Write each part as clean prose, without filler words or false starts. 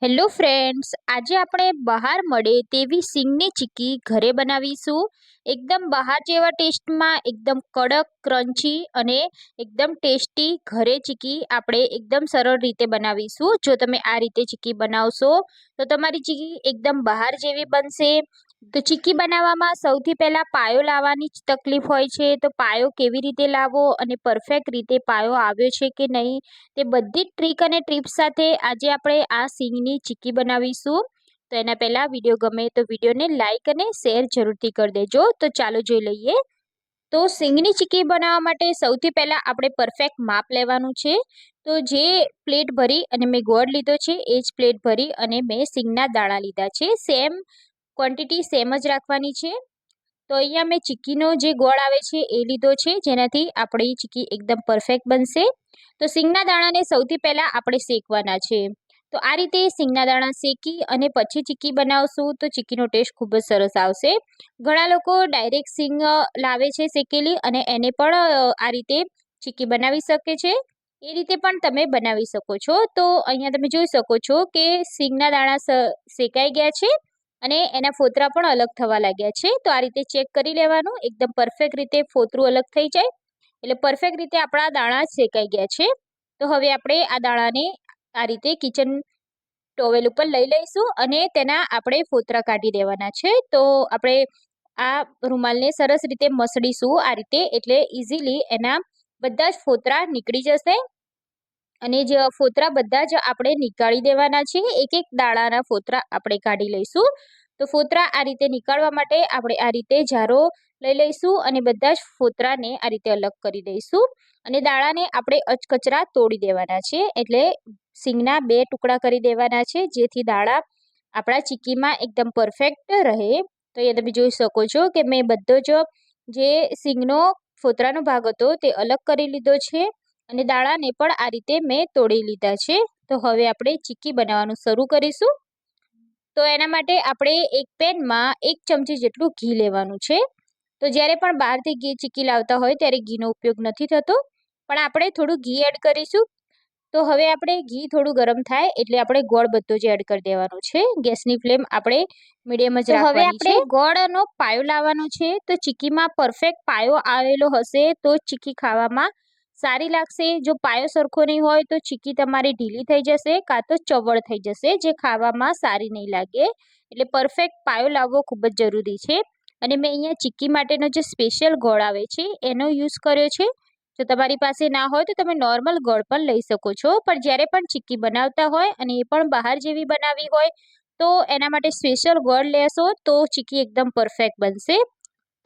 Hello friends, આજે આપણે બહાર મળે તેવી સિંગની ચીક્કી ઘરે બનાવીશું. એકદમ બહાર જેવા ટેસ્ટમાં એકદમ કડક ક્રન્ચી અને એકદમ ટેસ્ટી ઘરે ચીક્કી આપણે એકદમ સરળ રીતે બનાવીશું. જો તમે આ રીતે ચીક્કી બનાવશો તો તમારી ચીક્કી એકદમ બહાર જેવી બનશે. તો ચીક્કી બનાવવામાં સૌથી પહેલાં પાયો લાવવાની જ તકલીફ હોય છે. તો પાયો કેવી રીતે લાવવો અને પરફેક્ટ રીતે પાયો આવ્યો છે કે નહીં, તે બધી જ ટ્રીક અને ટિપ્સ સાથે આજે આપણે આ સિંગની ચીક્કી બનાવીશું. તો એના પહેલાં વિડીયો ગમે તો વિડીયોને લાઇક અને શેર જરૂરથી કરી દેજો. તો ચાલો જોઈ લઈએ. તો સિંગની ચીક્કી બનાવવા માટે સૌથી પહેલાં આપણે પરફેક્ટ માપ લેવાનું છે. તો જે પ્લેટ ભરી અને મેં ગોળ લીધો છે એ જ પ્લેટ ભરી અને મેં સિંગના દાણા લીધા છે. સેમ ક્વોન્ટિટી સેમ જ રાખવાની છે. તો અહીંયા મેં ચીક્કીનો જે ગોળ આવે છે એ લીધો છે, જેનાથી આપણી ચીક્કી એકદમ પરફેક્ટ બનશે. તો સિંગના દાણાને સૌથી પહેલાં આપણે શેકવાના છે. તો આ રીતે સિંગના દાણા શેકી અને પછી ચીક્કી બનાવશું તો ચીક્કીનો ટેસ્ટ ખૂબ જ સરસ આવશે. ઘણા લોકો ડાયરેક્ટ સિંગ લાવે છે શેકેલી અને એને પણ આ રીતે ચીક્કી બનાવી શકે છે. એ રીતે પણ તમે બનાવી શકો છો. તો અહીંયા તમે જોઈ શકો છો કે સિંગના દાણા શેકાઈ ગયા છે અને એના ફોતરા પણ અલગ થવા લાગ્યા છે. તો આ રીતે ચેક કરી લેવાનું, એકદમ પરફેક્ટ રીતે ફોતરું અલગ થઈ જાય એટલે પરફેક્ટ રીતે આપણા દાણા શેકાઈ ગયા છે. તો હવે આપણે આ દાણાને આ રીતે કિચન ટોવેલ ઉપર લઈ લઈશું અને તેના આપણે ફોતરા કાઢી દેવાના છે. તો આપણે આ રૂમાલને સરસ રીતે મસળીશું આ રીતે, એટલે ઇઝીલી એના બધા જ ફોતરા નીકળી જશે. અને જે ફોતરા બધા જ આપણે નીકાળી દેવાના છે. એક એક દાણાના ફોતરા આપણે કાઢી લઈશું. તો ફોતરા આ રીતે નીકાળવા માટે આપણે આ રીતે જારો લઈ લઈશું અને બધા જ ફોતરાને આ રીતે અલગ કરી દઈશું. અને દાણાને આપણે અચકચરા તોડી દેવાના છે, એટલે સિંગના 2 ટુકડા કરી દેવાના છે, જેથી દાણા આપણા ચીક્કીમાં એકદમ પરફેક્ટ રહે. તો એ તમે જોઈ શકો છો કે મેં બધો જ જે સિંગનો ફોતરાનો ભાગ હતો તે અલગ કરી લીધો છે અને દાણાને પણ આ રીતે મેં તોડી લીધા છે. તો હવે આપણે ચીક્કી બનાવવાનું શરૂ કરીશું. તો એના માટે આપણે એક પેનમાં 1 ચમચી જેટલું ઘી લેવાનું છે. તો જ્યારે પણ બહારથી ઘી ચીક્કી લાવતા હોય ત્યારે ઘીનો ઉપયોગ નથી થતો, પણ આપણે થોડું ઘી એડ કરીશું. તો હવે આપણે ઘી થોડું ગરમ થાય એટલે આપણે ગોળ બધો જ એડ કરી દેવાનો છે. ગેસની ફ્લેમ આપણે મીડિયમ જ રાખવાની છે. હવે આપણે ગોળનો પાયો લાવવાનો છે. તો ચીક્કીમાં પરફેક્ટ પાયો આવેલો હશે તો ચીક્કી ખાવામાં સારી લાગશે. જો પાયો સરખો નહીં હોય તો ચીક્કી તમારી ઢીલી થઈ જશે કાં તો ચવળ થઈ જશે, જે ખાવામાં સારી નહીં લાગે. એટલે પરફેક્ટ પાયો લાવવો ખૂબ જ જરૂરી છે. અને મેં અહીંયા ચીક્કી માટેનો જે સ્પેશિયલ ગોળ આવે છે એનો યુઝ કર્યો છે. જો તમારી પાસે ના હોય તો તમે નોર્મલ ગોળ પણ લઈ શકો છો. પણ જ્યારે પણ ચીક્કી બનાવતા હોય અને એ પણ બહાર જેવી બનાવવી હોય તો એના માટે સ્પેશિયલ ગોળ લેશો તો ચીક્કી એકદમ પરફેક્ટ બનશે.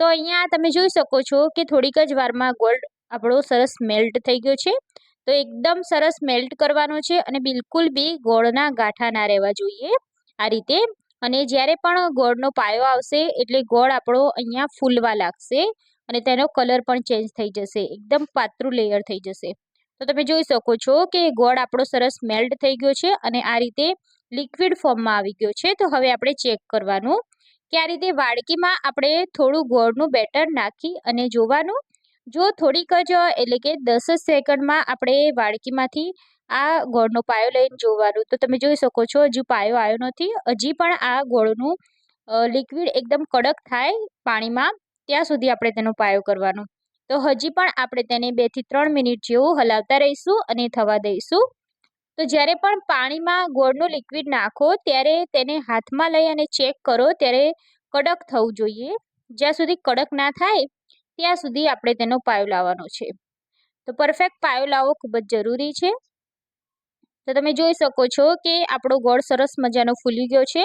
તો અહીંયા તમે જોઈ શકો છો કે થોડીક જ વારમાં ગોળ આપણો સરસ મેલ્ટ થઈ ગયો છે. તો એકદમ સરસ મેલ્ટ કરવાનો છે અને બિલકુલ બી ગોળના ગાંઠા ના રહેવા જોઈએ આ રીતે. અને જ્યારે પણ ગોળનો પાયો આવશે એટલે ગોળ આપણો અહીંયા ફૂલવા લાગશે અને તેનો કલર પણ ચેન્જ થઈ જશે, એકદમ પાતળું લેયર થઈ જશે. તો તમે જોઈ શકો છો કે ગોળ આપણો સરસ મેલ્ટ થઈ ગયો છે અને આ રીતે લિક્વિડ ફોર્મમાં આવી ગયો છે. તો હવે આપણે ચેક કરવાનું કે આ રીતે વાડકીમાં આપણે થોડું ગોળનું બેટર નાખી અને જોવાનું. જો થોડીક જ એટલે કે 10 જ સેકન્ડમાં આપણે વાડકીમાંથી આ ગોળનો પાયો લઈને જોવાનું. તો તમે જોઈ શકો છો હજુ પાયો આવ્યો નથી. હજી પણ આ ગોળનું લિક્વિડ એકદમ કડક થાય પાણીમાં ત્યાં સુધી આપણે તેનો પાયો કરવાનો. તો હજી પણ આપણે તેને 2 થી 3 મિનિટ જેવું હલાવતા રહીશું અને થવા દઈશું. તો જ્યારે પણ પાણીમાં ગોળનું લિક્વિડ નાખો ત્યારે તેને હાથમાં લઈ અને ચેક કરો, ત્યારે કડક થવું જોઈએ. જ્યાં સુધી કડક ના થાય ત્યાં સુધી આપણે તેનો પાયો લાવવાનો છે. તો પરફેક્ટ પાયો લાવવો ખૂબ જ જરૂરી છે. તો તમે જોઈ શકો છો કે આપણો ગોળ સરસ મજાનો ફૂલી ગયો છે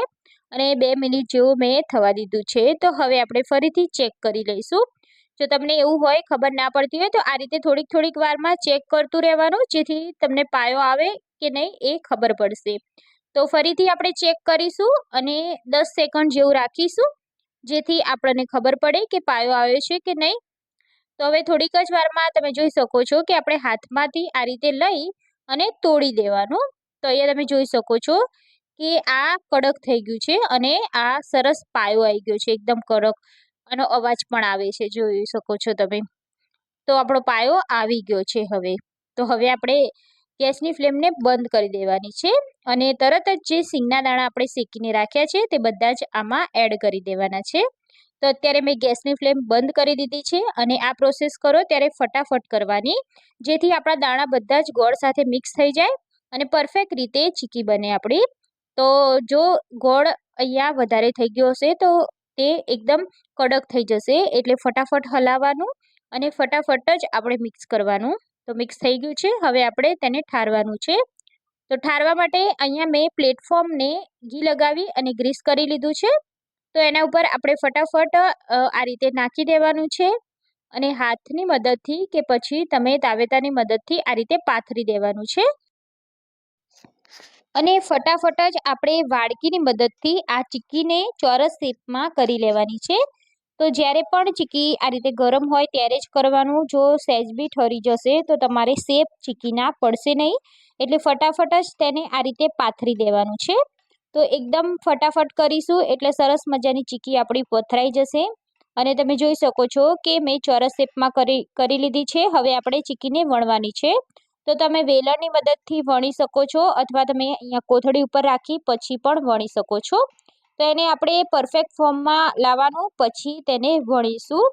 અને 2 મિનિટ જેવું મેં થવા દીધું છે. તો હવે આપણે ફરીથી ચેક કરી લઈશું. જો તમને એવું હોય, ખબર ના પડતી હોય, તો આ રીતે થોડીક વારમાં ચેક કરતું રહેવાનું, જેથી તમને પાયો આવે કે નહીં એ ખબર પડશે. તો ફરીથી આપણે ચેક કરીશું અને 10 સેકન્ડ જેવું રાખીશું, જેથી આપણને ખબર પડે કે પાયો આવ્યો છે કે નહીં. તો હવે થોડીક જ વારમાં તમે જોઈ શકો છો કે આપણે હાથમાંથી આ રીતે લઈ અને તોડી દેવાનું. તો અહીંયા તમે જોઈ શકો છો કે આ કડક થઈ ગયું છે અને આ સરસ પાયો આવી ગયો છે, એકદમ કડક. આનો અવાજ પણ આવે છે, જોઈ શકો છો તમે. તો આપણો પાયો આવી ગયો છે હવે. તો હવે આપણે ગેસની ફ્લેમને બંધ કરી દેવાની છે અને તરત જ જે સિંગના દાણા આપણે શેકીને રાખ્યા છે તે બધા જ આમાં એડ કરી દેવાના છે. તો અત્યારે મેં ગેસની ફ્લેમ બંધ કરી દીધી છે અને આ પ્રોસેસ કરો ત્યારે ફટાફટ કરવાની, જેથી આપણા દાણા બધા જ ગોળ સાથે મિક્સ થઈ જાય અને પરફેક્ટ રીતે ચીકી બને આપણી. તો જો ગોળ અહીંયા વધારે થઈ ગયો હશે તો તે એકદમ કડક થઈ જશે, એટલે ફટાફટ હલાવવાનું અને ફટાફટ જ આપણે મિક્સ કરવાનું. તો મિક્સ થઈ ગયું છે, હવે આપણે તેને ઠારવાનું છે. તો ઠારવા માટે અહીંયા મેં પ્લેટફોર્મને ઘી લગાવી અને ગ્રીસ કરી લીધું છે. તો એના ઉપર આપણે ફટાફટ આ રીતે નાખી દેવાનું છે અને હાથની મદદથી કે પછી તમે તાવેતાની મદદથી આ રીતે પાથરી દેવાનું છે અને ફટાફટ જ આપણે વાડકીની મદદથી આ ચીક્કીને ચોરસ શેપમાં કરી લેવાની છે. તો જ્યારે પણ ચીક્કી આ રીતે ગરમ હોય ત્યારે જ કરવાનું. જો સહેજ બી ઠરી જશે તો તમારે શેપ ચીક્કીના પડશે નહીં, એટલે ફટાફટ જ તેને આ રીતે પાથરી દેવાનું છે. તો એકદમ ફટાફટ કરીશું એટલે સરસ મજાની ચીક્કી આપણી પથરાઈ જશે અને તમે જોઈ શકો છો કે મેં ચોરસ શેપમાં કરી લીધી છે. હવે આપણે ચીક્કીને વણવાની છે. તો તમે વેલણની મદદથી વણી શકો છો અથવા તમે અહીંયા કોથળી ઉપર રાખી પછી પણ વણી શકો છો. તો એને આપણે પરફેક્ટ ફોર્મમાં લાવવાનું, પછી તેને વણીશું.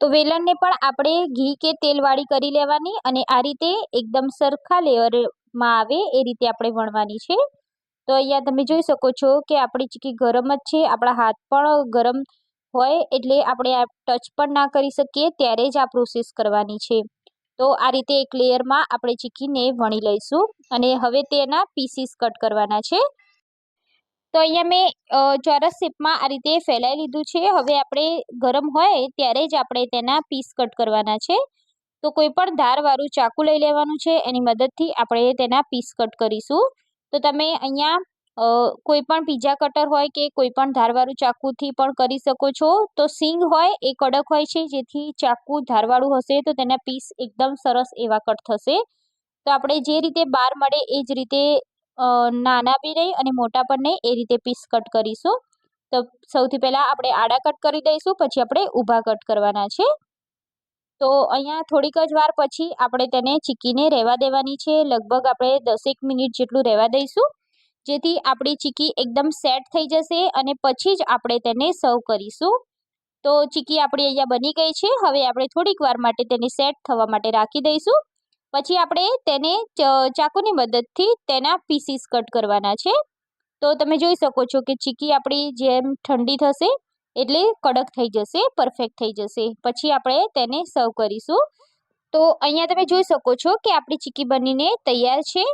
તો વેલણને પણ આપણે ઘી કે તેલવાળી કરી લેવાની અને આ રીતે એકદમ સરખા લેયરમાં આવે એ રીતે આપણે વણવાની છે. તો અહીંયા તમે જોઈ શકો છો કે આપણી ચીક્કી ગરમ જ છે, આપણા હાથ પણ ગરમ હોય એટલે આપણે આ ટચ પણ ના કરી શકીએ ત્યારે જ આ પ્રોસેસ કરવાની છે. તો આ રીતે એક લેયરમાં આપણે ચીક્કીને વણી લઈશું અને હવે તેના પીસીસ કટ કરવાના છે. તો અહીંયા મેં ચોરસ શેપમાં આ રીતે ફેલાઈ લીધું છે. હવે આપણે ગરમ હોય ત્યારે જ આપણે તેના પીસ કટ કરવાના છે. તો કોઈ પણ ધારવાળું ચાકુ લઈ લેવાનું છે, એની મદદથી આપણે તેના પીસ કટ કરીશું. તો તમે અહીંયા કોઈ પણ પીઝા કટર હોય કે કોઈ પણ ધારવાળું ચાકુથી પણ કરી શકો છો. તો સિંગ હોય એ કડક હોય છે, જેથી ચાકુ ધારવાળું હશે તો તેના પીસ એકદમ સરસ એવા કટ થશે. તો આપણે જે રીતે બાર મળે એ જ રીતે નાના બી નહીં અને મોટા પણ નહીં એ રીતે પીસ કટ કરીશું. તો સૌથી પહેલાં આપણે આડા કટ કરી દઈશું, પછી આપણે ઊભા કટ કરવાના છે. તો અહીંયા થોડીક જ વાર પછી આપણે તેને ચીક્કીને રહેવા દેવાની છે. લગભગ આપણે 10 મિનિટ જેટલું રહેવા દઈશું, જેથી આપણી ચીક્કી એકદમ સેટ થઈ જશે અને પછી જ આપણે તેને સર્વ કરીશું. તો ચીક્કી આપણી અહીંયા બની ગઈ છે. હવે આપણે થોડીક વાર માટે તેને સેટ થવા માટે રાખી દઈશું. પછી આપણે તેને ચાકુની મદદથી તેના પીસીસ કટ કરવાના છે. તો તમે જોઈ શકો છો કે ચીક્કી આપણી જેમ ઠંડી થશે એટલે કડક થઈ જશે, પરફેક્ટ થઈ જશે. પછી આપણે તેને સર્વ કરીશું. તો અહીંયા તમે જોઈ શકો છો કે આપણી ચીક્કી બનીને તૈયાર છે.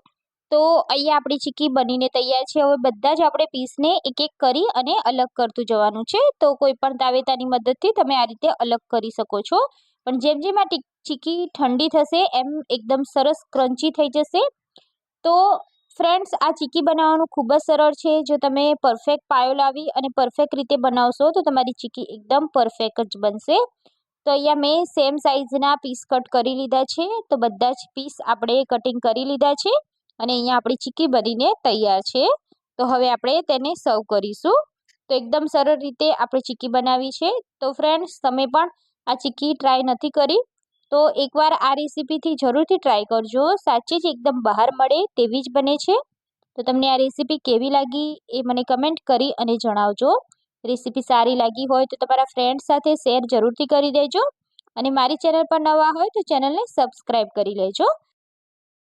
તો અહીંયા આપણી ચીક્કી બનીને તૈયાર છે. હવે બધા જ આપણે પીસને એક એક કરી અને અલગ કરતું જવાનું છે. તો કોઈ પણ તાવેતાની મદદથી તમે આ રીતે અલગ કરી શકો છો. પણ જેમ જેમ આ ચીક્કી ઠંડી થશે એમ એકદમ સરસ ક્રન્ચી થઈ જશે. તો ફ્રેન્ડ્સ, આ ચીક્કી બનાવવાનું ખૂબ જ સરળ છે. જો તમે પરફેક્ટ પાયો લાવી અને પરફેક્ટ રીતે બનાવશો તો તમારી ચીક્કી એકદમ પરફેક્ટ જ બનશે. તો અહીંયા મેં સેમ સાઇઝના પીસ કટ કરી લીધા છે. તો બધા જ પીસ આપણે કટિંગ કરી લીધા છે અને અહીંયા આપણી ચીક્કી બનીને તૈયાર છે. તો હવે આપણે તેને સર્વ કરીશું. તો એકદમ સરળ રીતે આપણે ચીક્કી બનાવી છે. તો ફ્રેન્ડ્સ, તમે પણ આ ચીક્કી ટ્રાય નથી કરી તો એકવાર આ રેસીપીથી જરૂરથી ટ્રાય કરજો. સાચે જ એકદમ બહાર મળે તેવી જ બને છે. તો તમને આ રેસીપી કેવી લાગી એ મને કમેન્ટ કરી અને જણાવજો. રેસીપી સારી લાગી હોય તો તમારા ફ્રેન્ડ્સ સાથે શેર જરૂરથી કરી દેજો અને મારી ચેનલ પર નવા હોય તો ચેનલને સબસ્ક્રાઈબ કરી લેજો.